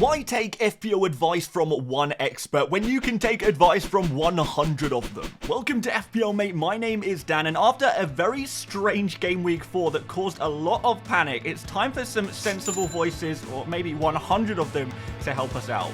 Why take FPL advice from one expert when you can take advice from 100 of them? Welcome to FPL Mate, my name is Dan, and after a very strange game week 4 that caused a lot of panic, it's time for some sensible voices, or maybe 100 of them, to help us out.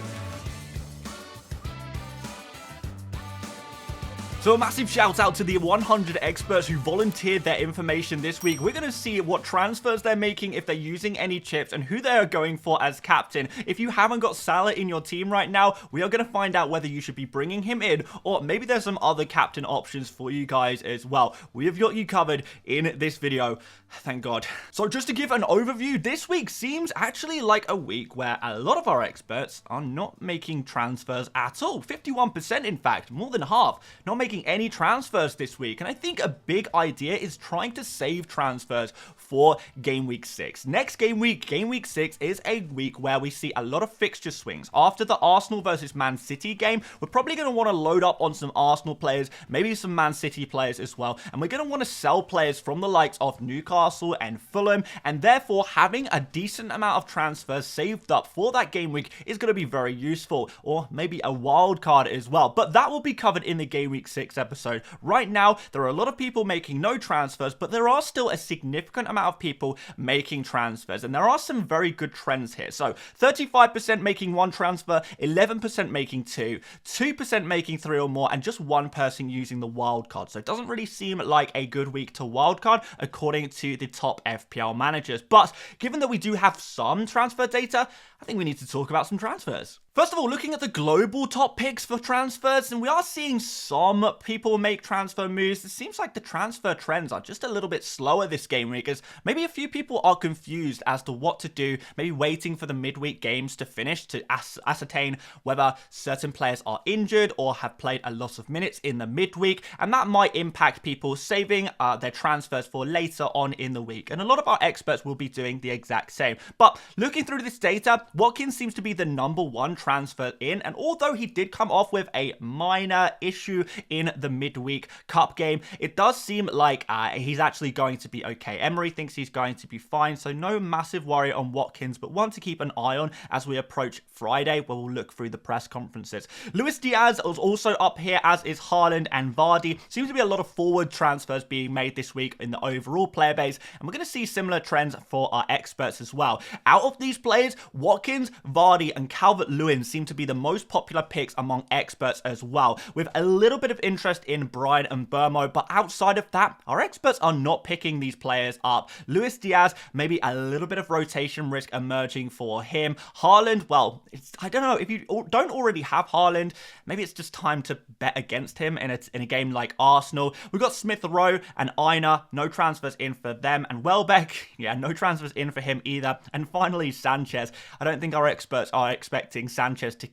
So a massive shout out to the 100 experts who volunteered their information this week. We're going to see what transfers they're making, if they're using any chips, and who they are going for as captain. If you haven't got Salah in your team right now, we are going to find out whether you should be bringing him in, or maybe there's some other captain options for you guys as well. We have got you covered in this video. Thank God. So just to give an overview, this week seems actually like a week where a lot of our experts are not making transfers at all. 51% in fact, more than half, not making any transfers this week. And I think a big idea is trying to save transfers for game week 6. Next game week 6 is a week where we see a lot of fixture swings. After the Arsenal versus Man City game, we're probably going to want to load up on some Arsenal players, maybe some Man City players as well. And we're going to want to sell players from the likes of Newcastle and Fulham, and therefore having a decent amount of transfers saved up for that game week is going to be very useful, or maybe a wild card as well. But that will be covered in the game week 6 episode. Right now, there are a lot of people making no transfers, but there are still a significant amount of people making transfers, and there are some very good trends here. So 35% making one transfer, 11% making two, 2% making 3 or more, and just 1 person using the wild card. So it doesn't really seem like a good week to wild card according to the top FPL managers. But given that we do have some transfer data, I think we need to talk about some transfers. First of all, looking at the global top picks for transfers, and we are seeing some people make transfer moves. It seems like the transfer trends are just a little bit slower this game week, as maybe a few people are confused as to what to do, maybe waiting for the midweek games to finish to ascertain whether certain players are injured or have played a lot of minutes in the midweek, and that might impact people saving their transfers for later on in the week. And a lot of our experts will be doing the exact same. But looking through this data, Watkins seems to be the #1 transfer in, and although he did come off with a minor issue in the midweek cup game, it does seem like he's actually going to be okay. Emery thinks he's going to be fine, so no massive worry on Watkins, but one to keep an eye on as we approach Friday, where we'll look through the press conferences. Luis Diaz is also up here, as is Haaland and Vardy. Seems to be a lot of forward transfers being made this week in the overall player base, and we're going to see similar trends for our experts as well. Out of these players, Watkins, Vardy, and Calvert-Lewin seem to be the most popular picks among experts as well, with a little bit of interest in Bryan and Burmo, but outside of that, our experts are not picking these players up. Luis Diaz, maybe a little bit of rotation risk emerging for him. Haaland, well, I don't know, if you don't already have Haaland, maybe it's just time to bet against him in a game like Arsenal. We've got Smith Rowe and Aina, no transfers in for them, and Welbeck, yeah, no transfers in for him either. And finally, Sanchez. I don't think our experts are expecting Sanchez to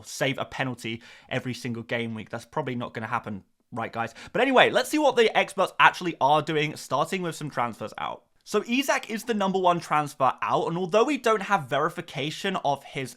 save a penalty every single game week. That's probably not going to happen, right, guys? But anyway, let's see what the experts actually are doing, starting with some transfers out. So Isak is the #1 transfer out, and although we don't have verification of his,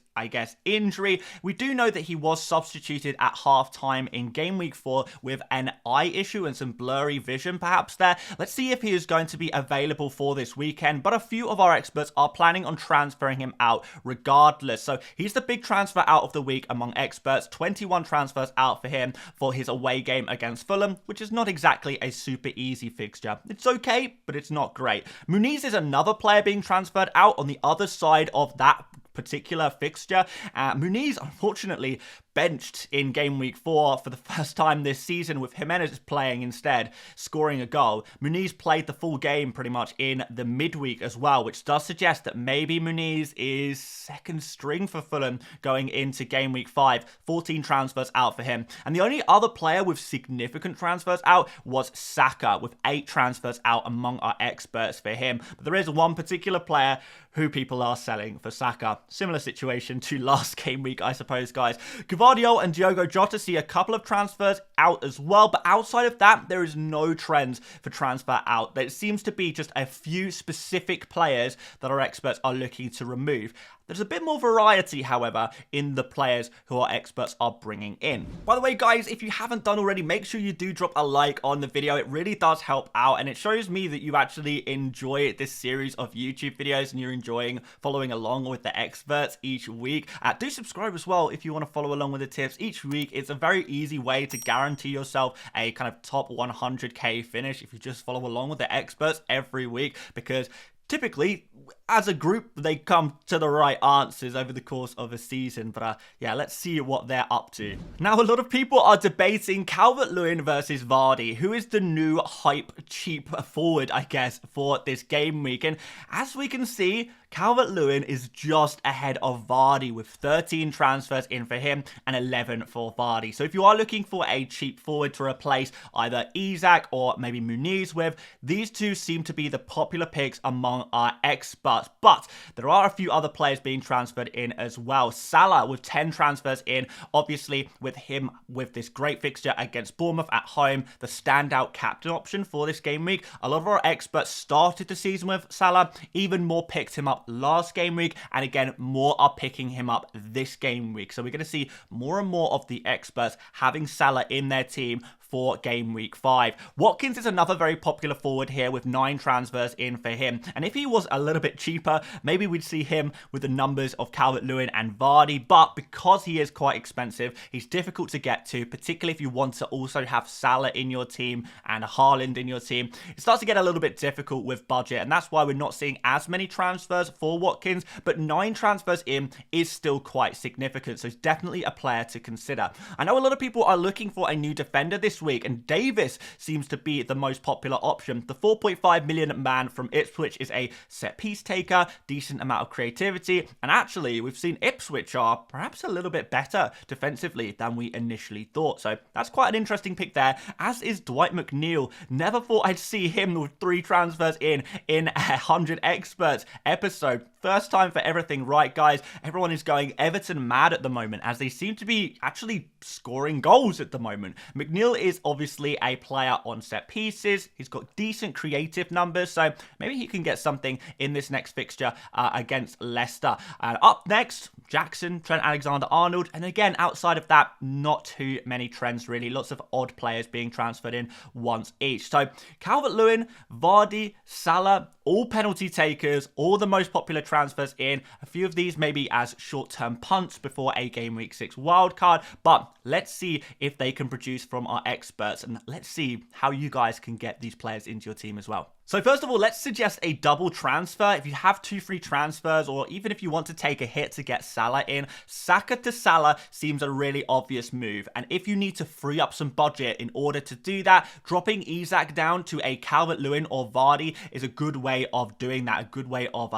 injury, we do know that he was substituted at halftime in game week 4 with an eye issue and some blurry vision perhaps there. Let's see if he is going to be available for this weekend, but a few of our experts are planning on transferring him out regardless. So he's the big transfer out of the week among experts. 21 transfers out for him for his away game against Fulham, which is not exactly a super easy fixture. It's okay, but it's not great. Muniz is another player being transferred out on the other side of that particular fixture. Muniz, unfortunately, benched in game week 4 for the first time this season, with Jimenez playing instead, scoring a goal. Muniz played the full game pretty much in the midweek as well, which does suggest that maybe Muniz is second string for Fulham going into game week 5. 14 transfers out for him. And the only other player with significant transfers out was Saka, with 8 transfers out among our experts for him. But there is one particular player who people are selling for Saka. Similar situation to last game week, I suppose, guys. Gvardiol and Diogo Jota see a couple of transfers out as well, but outside of that, there is no trends for transfer out. There seems to be just a few specific players that our experts are looking to remove. There's a bit more variety, however, in the players who our experts are bringing in. By the way, guys, if you haven't done already, make sure you do drop a like on the video. It really does help out, and it shows me that you actually enjoy this series of YouTube videos and you're enjoying following along with the experts each week. Do subscribe as well if you want to follow along with the tips each week. It's a very easy way to guarantee yourself a kind of top 100k finish if you just follow along with the experts every week, because typically, as a group, they come to the right answers over the course of a season. But yeah, let's see what they're up to. Now, a lot of people are debating Calvert-Lewin versus Vardy, who is the new hype cheap forward, I guess, for this game week. And as we can see, Calvert-Lewin is just ahead of Vardy with 13 transfers in for him and 11 for Vardy. So if you are looking for a cheap forward to replace either Isak or maybe Muniz with, these two seem to be the popular picks among our experts. But there are a few other players being transferred in as well. Salah with 10 transfers in, obviously with him with this great fixture against Bournemouth at home, the standout captain option for this game week. A lot of our experts started the season with Salah, even more picked him up last game week, and again, more are picking him up this game week. So we're going to see more and more of the experts having Salah in their team for game week 5. Watkins is another very popular forward here with 9 transfers in for him. And if he was a little bit cheaper, maybe we'd see him with the numbers of Calvert-Lewin and Vardy. But because he is quite expensive, he's difficult to get to, particularly if you want to also have Salah in your team and Haaland in your team. It starts to get a little bit difficult with budget, and that's why we're not seeing as many transfers for Watkins, but 9 transfers in is still quite significant, so it's definitely a player to consider. I know a lot of people are looking for a new defender this week, and Davis seems to be the most popular option. The 4.5 million man from Ipswich is a set piece taker, decent amount of creativity, and actually we've seen Ipswich are perhaps a little bit better defensively than we initially thought. So that's quite an interesting pick there, as is Dwight McNeil. Never thought I'd see him with 3 transfers in 100 experts episode. First time for everything, right, guys? Everyone is going Everton mad at the moment, as they seem to be actually scoring goals at the moment. McNeil is obviously a player on set pieces. He's got decent creative numbers, so maybe he can get something in this next fixture against Leicester. Up next, Jackson, Trent Alexander-Arnold, and again, outside of that, not too many trends really. Lots of odd players being transferred in once each. So Calvert-Lewin, Vardy, Salah, all penalty takers, all the most popular transfers in. A few of these maybe as short-term punts before a game week 6 wildcard, but let's see if they can produce from our experts, and let's see how you guys can get these players into your team as well. So first of all, let's suggest a double transfer. If you have 2 free transfers, or even if you want to take a hit to get Salah in, Saka to Salah seems a really obvious move. And if you need to free up some budget in order to do that, dropping Isak down to a Calvert-Lewin or Vardy is a good way of doing that, a good way of,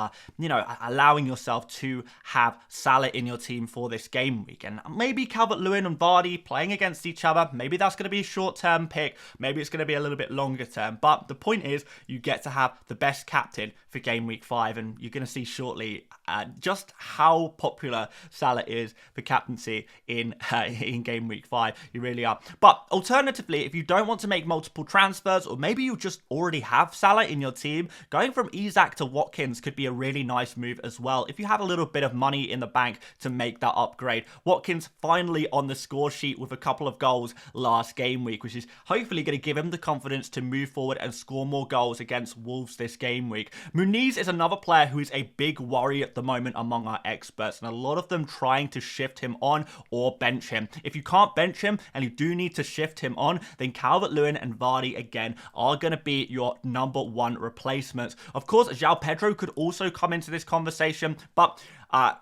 allowing yourself to have Salah in your team for this game week. And maybe Calvert-Lewin and Vardy playing against each other, maybe that's going to be a short-term pick, maybe it's going to be a little bit longer term. But the point is, you get to have the best captain for game week 5, and you're going to see shortly just how popular Salah is for captaincy in game week 5. You really are. But alternatively, if you don't want to make multiple transfers, or maybe you just already have Salah in your team, going from Isak to Watkins could be a really nice move as well if you have a little bit of money in the bank to make that upgrade. Watkins finally on the score sheet with a couple of goals last game week, which is hopefully going to give him the confidence to move forward and score more goals against Wolves this game week. Muniz is another player who is a big worry at the moment among our experts, and a lot of them trying to shift him on or bench him. If you can't bench him and you do need to shift him on, then Calvert-Lewin and Vardy again are going to be your number 1 replacements. Of course, João Pedro could also come into this conversation, but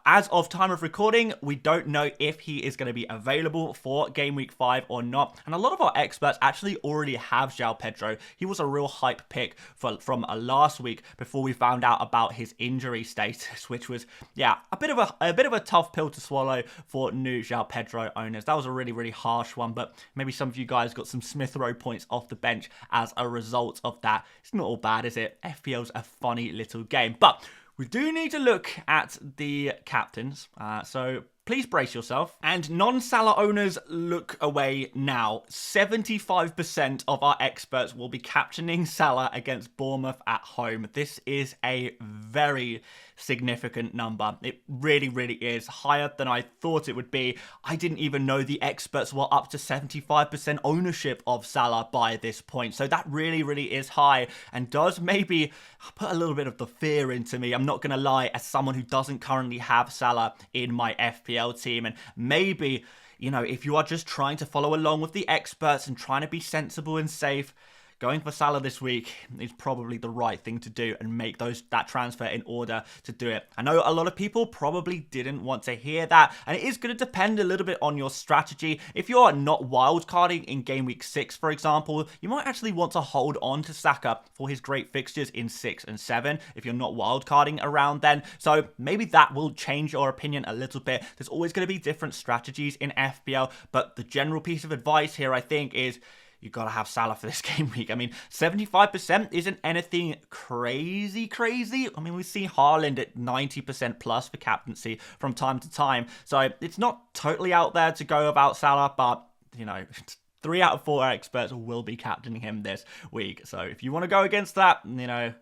as of time of recording, we don't know if he is going to be available for game week 5 or not. And a lot of our experts actually already have João Pedro. He was a real hype pick from last week before we found out about his injury status, which was, yeah, a bit of a tough pill to swallow for new João Pedro owners. That was a really, really harsh one, but maybe some of you guys got some Smith Rowe points off the bench as a result of that. It's not all bad, is it? FPL's a funny little game, but we do need to look at the captains. So please brace yourself. And non-Salah owners, look away now. 75% of our experts will be captaining Salah against Bournemouth at home. This is a very significant number. It really, really is higher than I thought it would be. I didn't even know the experts were up to 75% ownership of Salah by this point. So that really, really is high and does maybe put a little bit of the fear into me. I'm not going to lie, as someone who doesn't currently have Salah in my FPL team, and maybe, you know, if you are just trying to follow along with the experts and trying to be sensible and safe, going for Salah this week is probably the right thing to do and make that transfer in order to do it. I know a lot of people probably didn't want to hear that, and it is going to depend a little bit on your strategy. If you're not wildcarding in Game Week 6, for example, you might actually want to hold on to Saka for his great fixtures in 6 and 7 if you're not wildcarding around then. So maybe that will change your opinion a little bit. There's always going to be different strategies in FPL, but the general piece of advice here, I think, is you've got to have Salah for this game week. I mean, 75% isn't anything crazy. I mean, we see Haaland at 90% plus for captaincy from time to time. So it's not totally out there to go about Salah, but, you know, 3 out of 4 experts will be captaining him this week. So if you want to go against that, you know,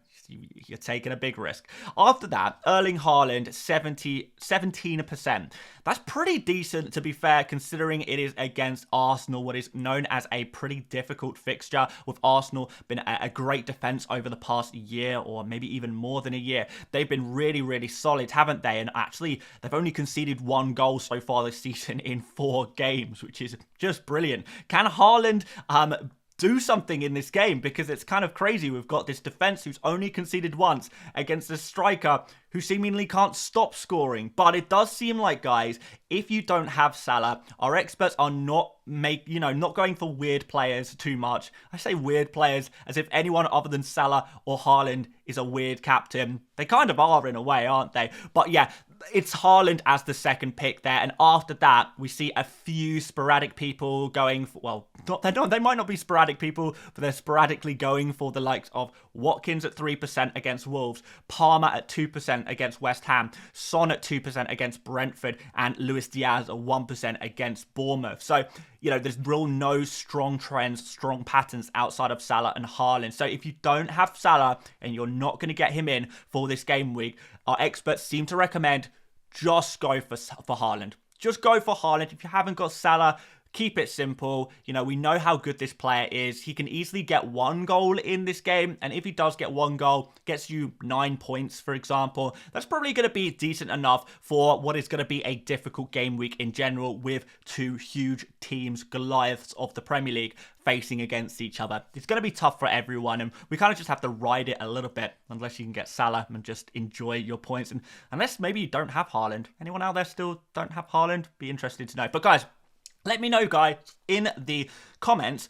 you're taking a big risk. After that, Erling Haaland, 17%. That's pretty decent, to be fair, considering it is against Arsenal, what is known as a pretty difficult fixture, with Arsenal been a great defense over the past year, or maybe even more than a year. They've been really, really solid, haven't they? And actually, they've only conceded 1 goal so far this season in 4 games, which is just brilliant. Can Haaland do something in this game? Because it's kind of crazy. We've got this defense who's only conceded once against a striker who seemingly can't stop scoring. But it does seem like, guys, if you don't have Salah, our experts are not going for weird players too much. I say weird players as if anyone other than Salah or Haaland is a weird captain. They kind of are in a way, aren't they? But yeah, it's Haaland as the second pick there. And after that, we see a few sporadic people going for, well, they might not be sporadic people, but they're sporadically going for the likes of Watkins at 3% against Wolves, Palmer at 2% against West Ham, Son at 2% against Brentford, and Luis Diaz at 1% against Bournemouth. So, you know, there's no strong trends, strong patterns outside of Salah and Haaland. So if you don't have Salah and you're not going to get him in for this game week, our experts seem to recommend just go for Haaland. Just go for Haaland. If you haven't got Salah, keep it simple. You know, we know how good this player is. He can easily get 1 goal in this game. And if he does get 1 goal, gets you 9 points, for example, that's probably going to be decent enough for what is going to be a difficult game week in general, with 2 huge teams, Goliaths of the Premier League, facing against each other. It's going to be tough for everyone, and we kind of just have to ride it a little bit, unless you can get Salah and just enjoy your points. And unless maybe you don't have Haaland. Anyone out there still don't have Haaland? Be interested to know. But guys, let me know, guys, in the comments,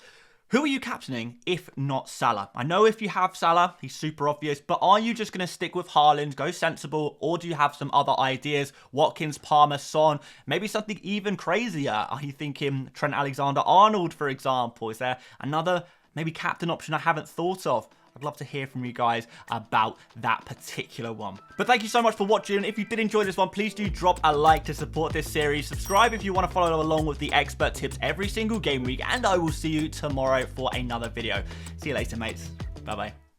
who are you captaining if not Salah? I know if you have Salah, he's super obvious, but are you just going to stick with Haaland, go sensible, or do you have some other ideas? Watkins, Palmer, Son, maybe something even crazier. Are you thinking Trent Alexander-Arnold, for example? Is there another maybe captain option I haven't thought of? I'd love to hear from you guys about that particular one. But thank you so much for watching. If you did enjoy this one, please do drop a like to support this series. Subscribe if you want to follow along with the expert tips every single game week. And I will see you tomorrow for another video. See you later, mates. Bye-bye.